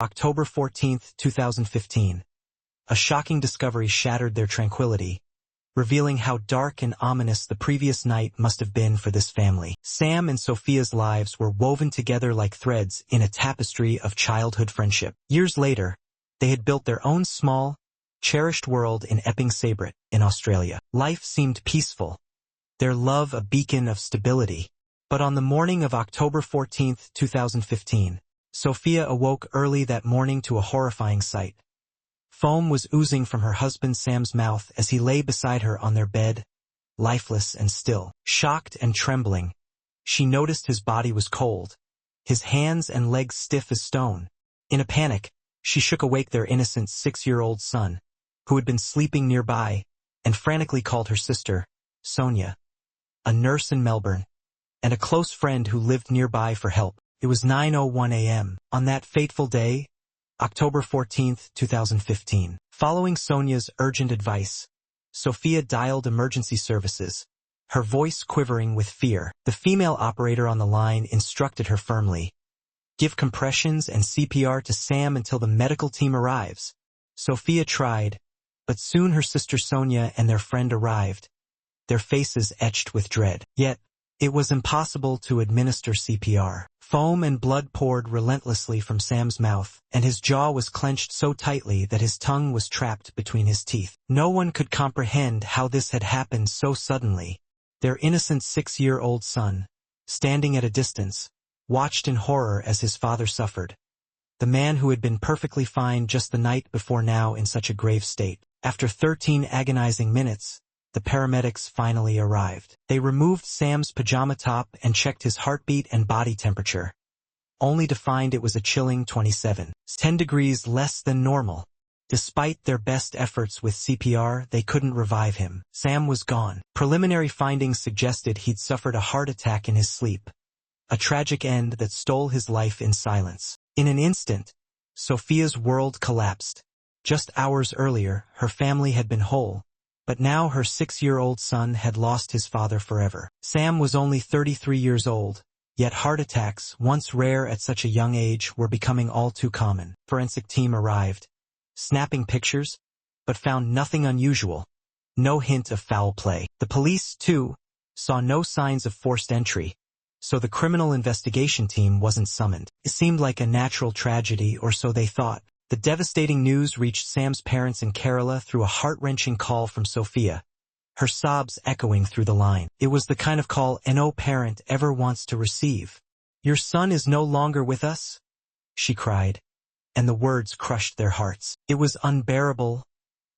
October 14, 2015. A shocking discovery shattered their tranquility, revealing how dark and ominous the previous night must have been for this family. Sam and Sophia's lives were woven together like threads in a tapestry of childhood friendship. Years later, they had built their own small, cherished world in Epping Sabrett, in Australia. Life seemed peaceful, their love a beacon of stability. But on the morning of October 14, 2015, Sophia awoke early that morning to a horrifying sight. Foam was oozing from her husband Sam's mouth as he lay beside her on their bed, lifeless and still. Shocked and trembling, she noticed his body was cold, his hands and legs stiff as stone. In a panic, she shook awake their innocent 6-year-old son, who had been sleeping nearby, and frantically called her sister, Sonia, a nurse in Melbourne, and a close friend who lived nearby for help. It was 9:01 a.m. on that fateful day, October 14, 2015. Following Sonia's urgent advice, Sophia dialed emergency services, her voice quivering with fear. The female operator on the line instructed her firmly, "Give compressions and CPR to Sam until the medical team arrives." Sophia tried, but soon her sister Sonia and their friend arrived, their faces etched with dread. Yet, it was impossible to administer CPR. Foam and blood poured relentlessly from Sam's mouth, and his jaw was clenched so tightly that his tongue was trapped between his teeth. No one could comprehend how this had happened so suddenly. Their innocent 6-year-old son, standing at a distance, watched in horror as his father suffered. The man who had been perfectly fine just the night before now in such a grave state. After 13 agonizing minutes, the paramedics finally arrived. They removed Sam's pajama top and checked his heartbeat and body temperature, only to find it was a chilling 27, 10 degrees less than normal. Despite their best efforts with CPR, they couldn't revive him. Sam was gone. Preliminary findings suggested he'd suffered a heart attack in his sleep, a tragic end that stole his life in silence. In an instant, Sophia's world collapsed. Just hours earlier, her family had been whole, but now her 6-year-old son had lost his father forever. Sam was only 33 years old, yet heart attacks, once rare at such a young age, were becoming all too common. Forensic team arrived, snapping pictures, but found nothing unusual, no hint of foul play. The police, too, saw no signs of forced entry, so the criminal investigation team wasn't summoned. It seemed like a natural tragedy, or so they thought. The devastating news reached Sam's parents in Kerala through a heart-wrenching call from Sophia, her sobs echoing through the line. It was the kind of call no parent ever wants to receive. "Your son is no longer with us?" she cried, and the words crushed their hearts. It was unbearable,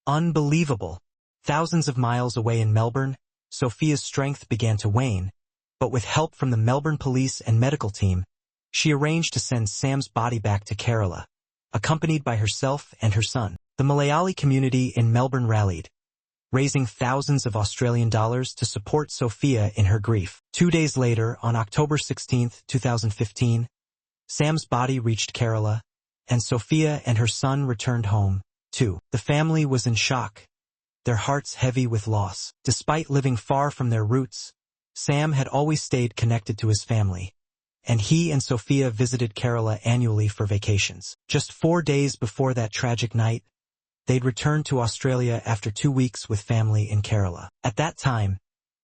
unbelievable. Thousands of miles away in Melbourne, Sophia's strength began to wane, but with help from the Melbourne police and medical team, she arranged to send Sam's body back to Kerala, accompanied by herself and her son. The Malayali community in Melbourne rallied, raising thousands of Australian dollars to support Sophia in her grief. 2 days later, on October 16, 2015, Sam's body reached Kerala, and Sophia and her son returned home, too. The family was in shock, their hearts heavy with loss. Despite living far from their roots, Sam had always stayed connected to his family, and he and Sophia visited Kerala annually for vacations. Just 4 days before that tragic night, they'd returned to Australia after 2 weeks with family in Kerala. At that time,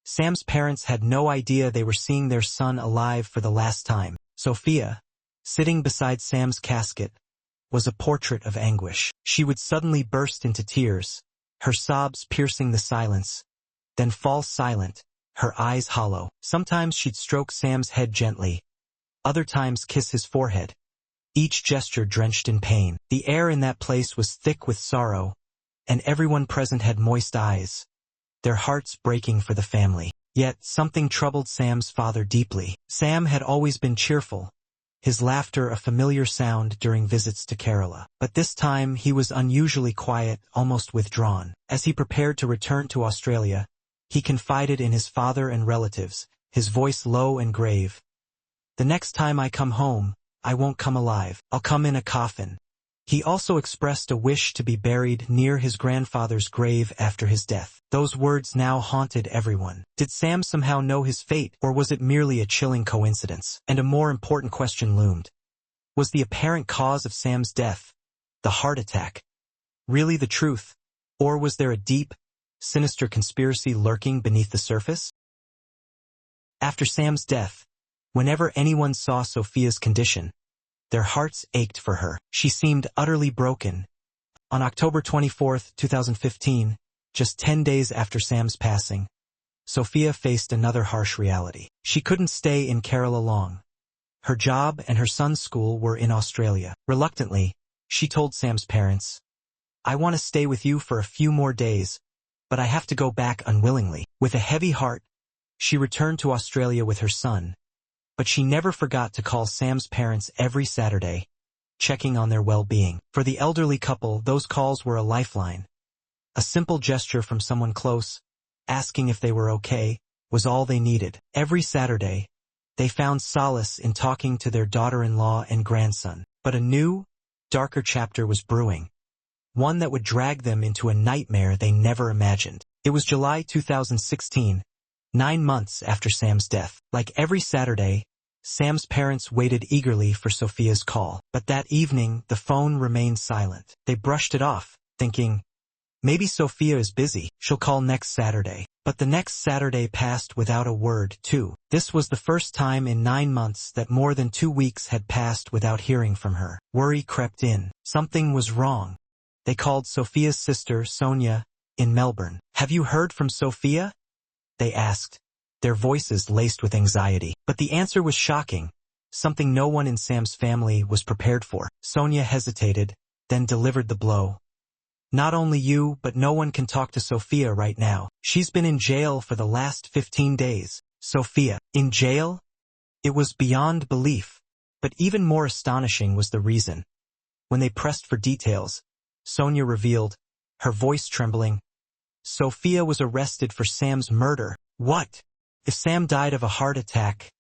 Sam's parents had no idea they were seeing their son alive for the last time. Sophia, sitting beside Sam's casket, was a portrait of anguish. She would suddenly burst into tears, her sobs piercing the silence, then fall silent, her eyes hollow. Sometimes she'd stroke Sam's head gently, other times kiss his forehead, each gesture drenched in pain. The air in that place was thick with sorrow, and everyone present had moist eyes, their hearts breaking for the family. Yet something troubled Sam's father deeply. Sam had always been cheerful, his laughter a familiar sound during visits to Kerala. But this time he was unusually quiet, almost withdrawn. As he prepared to return to Australia, he confided in his father and relatives, his voice low and grave. "The next time I come home, I won't come alive. I'll come in a coffin." He also expressed a wish to be buried near his grandfather's grave after his death. Those words now haunted everyone. Did Sam somehow know his fate, or was it merely a chilling coincidence? And a more important question loomed. Was the apparent cause of Sam's death, the heart attack, really the truth? Or was there a deep, sinister conspiracy lurking beneath the surface? After Sam's death, whenever anyone saw Sophia's condition, their hearts ached for her. She seemed utterly broken. On October 24, 2015, just 10 days after Sam's passing, Sophia faced another harsh reality. She couldn't stay in Kerala long. Her job and her son's school were in Australia. Reluctantly, she told Sam's parents, "I want to stay with you for a few more days, but I have to go back unwillingly." With a heavy heart, she returned to Australia with her son, but she never forgot to call Sam's parents every Saturday, checking on their well-being. For the elderly couple, those calls were a lifeline. A simple gesture from someone close, asking if they were okay, was all they needed. Every Saturday, they found solace in talking to their daughter-in-law and grandson. But a new, darker chapter was brewing, one that would drag them into a nightmare they never imagined. It was July 2016, 9 months after Sam's death. Like every Saturday, Sam's parents waited eagerly for Sophia's call. But that evening, the phone remained silent. They brushed it off, thinking, maybe Sophia is busy, she'll call next Saturday. But the next Saturday passed without a word, too. This was the first time in 9 months that more than 2 weeks had passed without hearing from her. Worry crept in. Something was wrong. They called Sophia's sister, Sonia, in Melbourne. "Have you heard from Sophia?" they asked, their voices laced with anxiety. But the answer was shocking, something no one in Sam's family was prepared for. Sonia hesitated, then delivered the blow. "Not only you, but no one can talk to Sophia right now. She's been in jail for the last 15 days. Sophia, in jail? It was beyond belief. But even more astonishing was the reason. When they pressed for details, Sonia revealed, her voice trembling, Sophia was arrested for Sam's murder. What? If Sam died of a heart attack,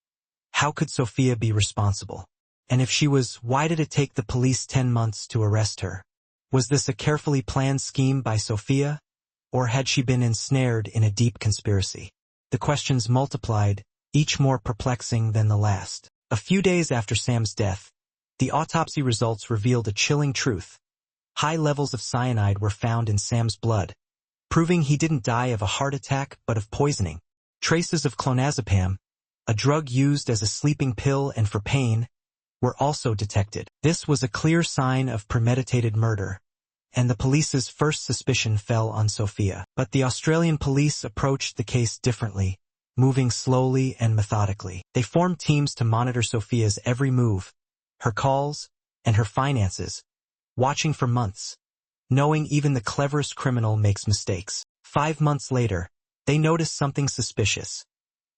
how could Sophia be responsible? And if she was, why did it take the police 10 months to arrest her? Was this a carefully planned scheme by Sophia, or had she been ensnared in a deep conspiracy? The questions multiplied, each more perplexing than the last. A few days after Sam's death, the autopsy results revealed a chilling truth. High levels of cyanide were found in Sam's blood, proving he didn't die of a heart attack but of poisoning. Traces of clonazepam, a drug used as a sleeping pill and for pain, were also detected. This was a clear sign of premeditated murder, and the police's first suspicion fell on Sophia. But the Australian police approached the case differently, moving slowly and methodically. They formed teams to monitor Sophia's every move, her calls, and her finances, watching for months, knowing even the cleverest criminal makes mistakes. 5 months later, they noticed something suspicious.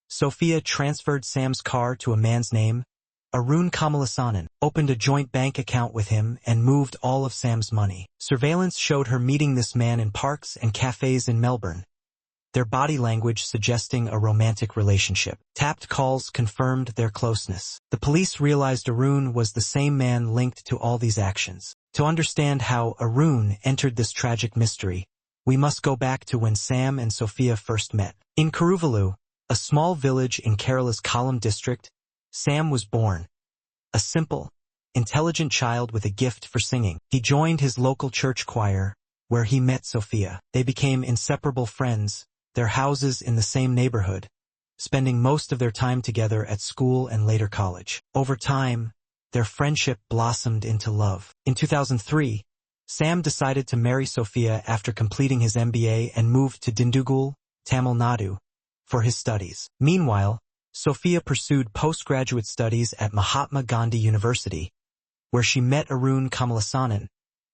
Sophia transferred Sam's car to a man's name, Arun Kamalasanan, opened a joint bank account with him and moved all of Sam's money. Surveillance showed her meeting this man in parks and cafes in Melbourne, their body language suggesting a romantic relationship. Tapped calls confirmed their closeness. The police realized Arun was the same man linked to all these actions. To understand how Arun entered this tragic mystery, we must go back to when Sam and Sophia first met. In Karuvalu, a small village in Kerala's Kollam district, Sam was born. A simple, intelligent child with a gift for singing. He joined his local church choir, where he met Sophia. They became inseparable friends, their houses in the same neighborhood, spending most of their time together at school and later college. Over time, their friendship blossomed into love. In 2003, Sam decided to marry Sophia after completing his MBA and moved to Dindigul, Tamil Nadu, for his studies. Meanwhile, Sophia pursued postgraduate studies at Mahatma Gandhi University, where she met Arun Kamalasanan,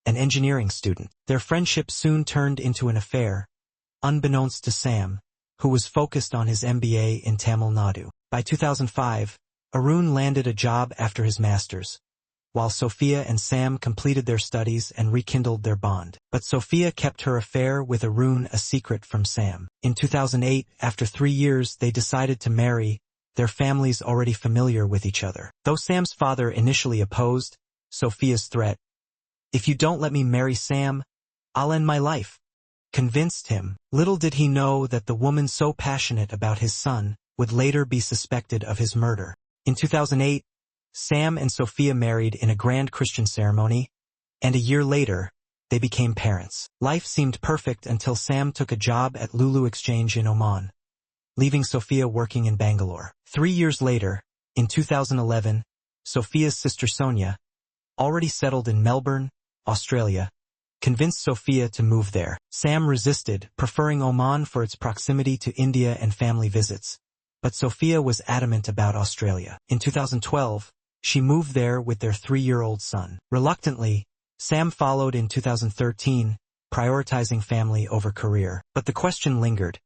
an engineering student. Their friendship soon turned into an affair, unbeknownst to Sam, who was focused on his MBA in Tamil Nadu. By 2005, Arun landed a job after his master's, while Sophia and Sam completed their studies and rekindled their bond. But Sophia kept her affair with Arun a secret from Sam. In 2008, after 3 years, they decided to marry, their families already familiar with each other. Though Sam's father initially opposed Sophia's threat, "If you don't let me marry Sam, I'll end my life," convinced him. Little did he know that the woman so passionate about his son would later be suspected of his murder. In 2008, Sam and Sophia married in a grand Christian ceremony, and a year later, they became parents. Life seemed perfect until Sam took a job at Lulu Exchange in Oman, leaving Sophia working in Bangalore. 3 years later, in 2011, Sophia's sister Sonia, already settled in Melbourne, Australia, convinced Sophia to move there. Sam resisted, preferring Oman for its proximity to India and family visits, but Sophia was adamant about Australia. In 2012, she moved there with their 3-year-old son. Reluctantly, Sam followed in 2013, prioritizing family over career. But the question lingered.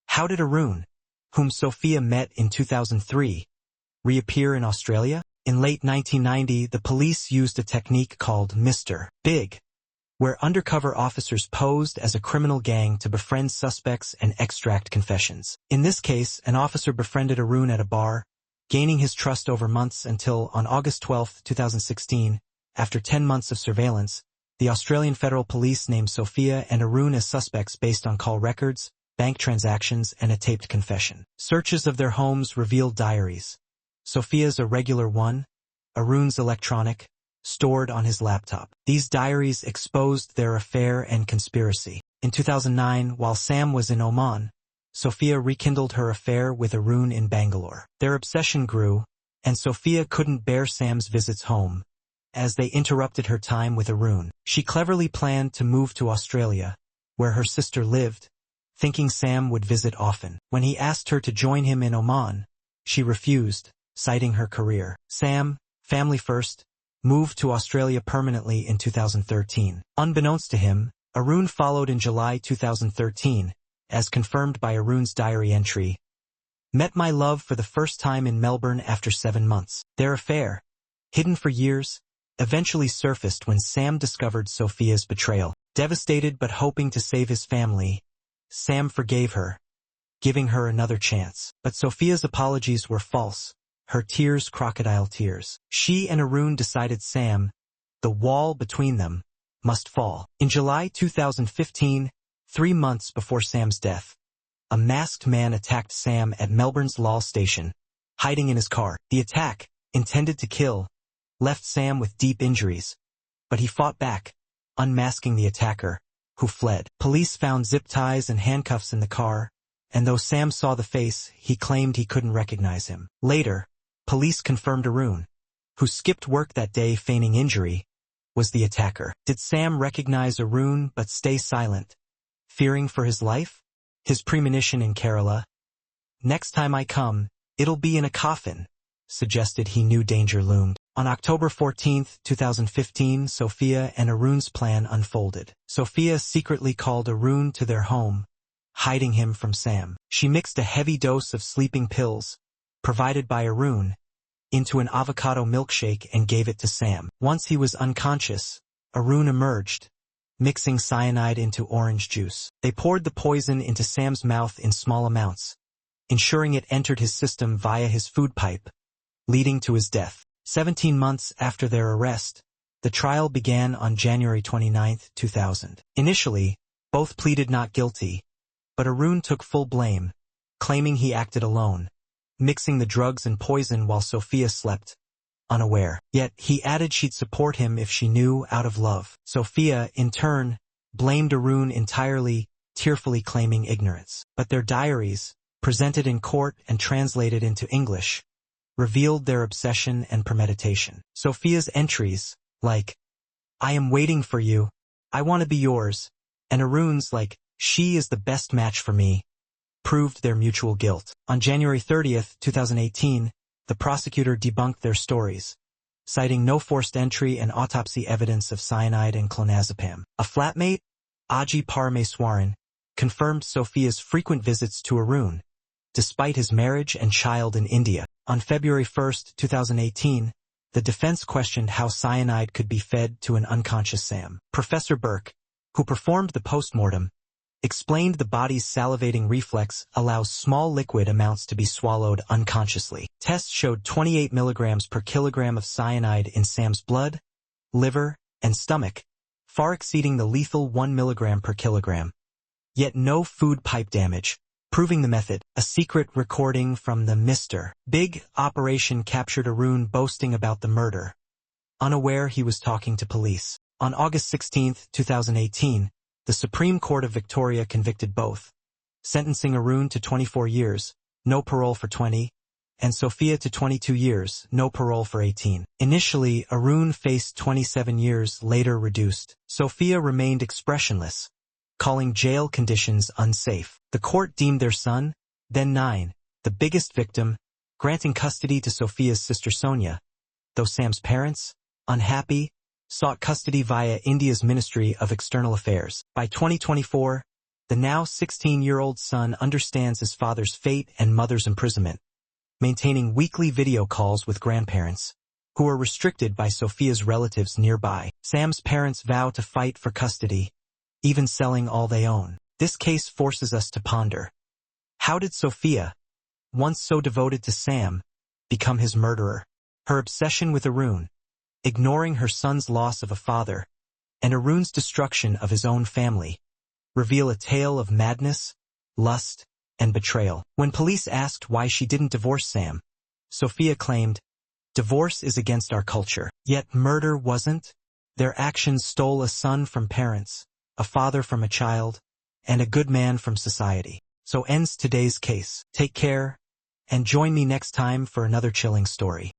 How did Arun, whom Sophia met in 2003, reappear in Australia? In late 1990, the police used a technique called Mr. Big, where undercover officers posed as a criminal gang to befriend suspects and extract confessions. In this case, an officer befriended Arun at a bar, gaining his trust over months until, on August 12, 2016, after 10 months of surveillance, the Australian Federal Police named Sophia and Arun as suspects based on call records, bank transactions, and a taped confession. Searches of their homes revealed diaries. Sophia's a regular one, Arun's electronic, stored on his laptop. These diaries exposed their affair and conspiracy. In 2009, while Sam was in Oman, Sophia rekindled her affair with Arun in Bangalore. Their obsession grew, and Sophia couldn't bear Sam's visits home, as they interrupted her time with Arun. She cleverly planned to move to Australia, where her sister lived, thinking Sam would visit often. When he asked her to join him in Oman, she refused, citing her career. Sam, family first, moved to Australia permanently in 2013. Unbeknownst to him, Arun followed in July 2013, as confirmed by Arun's diary entry. Met my love for the first time in Melbourne after 7 months. Their affair, hidden for years, eventually surfaced when Sam discovered Sophia's betrayal. Devastated but hoping to save his family, Sam forgave her, giving her another chance. But Sophia's apologies were false, her tears crocodile tears. She and Arun decided Sam, the wall between them, must fall. In July 2015, 3 months before Sam's death, a masked man attacked Sam at Melbourne's Lal station, hiding in his car. The attack, intended to kill, left Sam with deep injuries, but he fought back, unmasking the attacker, who fled. Police found zip ties and handcuffs in the car, and though Sam saw the face, he claimed he couldn't recognize him. Later, police confirmed Arun, who skipped work that day feigning injury, was the attacker. Did Sam recognize Arun but stay silent, fearing for his life? His premonition in Kerala, "Next time I come, it'll be in a coffin," suggested he knew danger loomed. On October 14, 2015, Sophia and Arun's plan unfolded. Sophia secretly called Arun to their home, hiding him from Sam. She mixed a heavy dose of sleeping pills, provided by Arun, into an avocado milkshake and gave it to Sam. Once he was unconscious, Arun emerged, mixing cyanide into orange juice. They poured the poison into Sam's mouth in small amounts, ensuring it entered his system via his food pipe, leading to his death. 17 months after their arrest, the trial began on January 29, 2000. Initially, both pleaded not guilty, but Arun took full blame, claiming he acted alone, mixing the drugs and poison while Sophia slept, unaware. Yet, he added she'd support him if she knew out of love. Sophia, in turn, blamed Arun entirely, tearfully claiming ignorance. But their diaries, presented in court and translated into English, revealed their obsession and premeditation. Sophia's entries, like, "I am waiting for you, I want to be yours," and Arun's like, "She is the best match for me," proved their mutual guilt. On January 30, 2018, the prosecutor debunked their stories, citing no forced entry and autopsy evidence of cyanide and clonazepam. A flatmate, Aji Parameswaran, confirmed Sophia's frequent visits to Arun, despite his marriage and child in India. On February 1, 2018, the defense questioned how cyanide could be fed to an unconscious Sam. Professor Burke, who performed the postmortem, explained the body's salivating reflex allows small liquid amounts to be swallowed unconsciously. Tests showed 28 milligrams per kilogram of cyanide in Sam's blood, liver, and stomach, far exceeding the lethal 1 milligram per kilogram. Yet no food pipe damage, Proving the method, a secret recording from the Mr. Big operation captured Arun boasting about the murder, unaware he was talking to police. On August 16, 2018, the Supreme Court of Victoria convicted both, sentencing Arun to 24 years, no parole for 20, and Sophia to 22 years, no parole for 18. Initially, Arun faced 27 years, later reduced. Sophia remained expressionless, calling jail conditions unsafe. The court deemed their son, then 9, the biggest victim, granting custody to Sophia's sister Sonia, though Sam's parents, unhappy, sought custody via India's Ministry of External Affairs. By 2024, the now 16-year-old son understands his father's fate and mother's imprisonment, maintaining weekly video calls with grandparents, who are restricted by Sophia's relatives nearby. Sam's parents vow to fight for custody, even selling all they own. This case forces us to ponder. How did Sophia, once so devoted to Sam, become his murderer? Her obsession with Arun, ignoring her son's loss of a father, and Arun's destruction of his own family, reveal a tale of madness, lust, and betrayal. When police asked why she didn't divorce Sam, Sophia claimed, "Divorce is against our culture." Yet murder wasn't. Their actions stole a son from parents, a father from a child, and a good man from society. So ends today's case. Take care, and join me next time for another chilling story.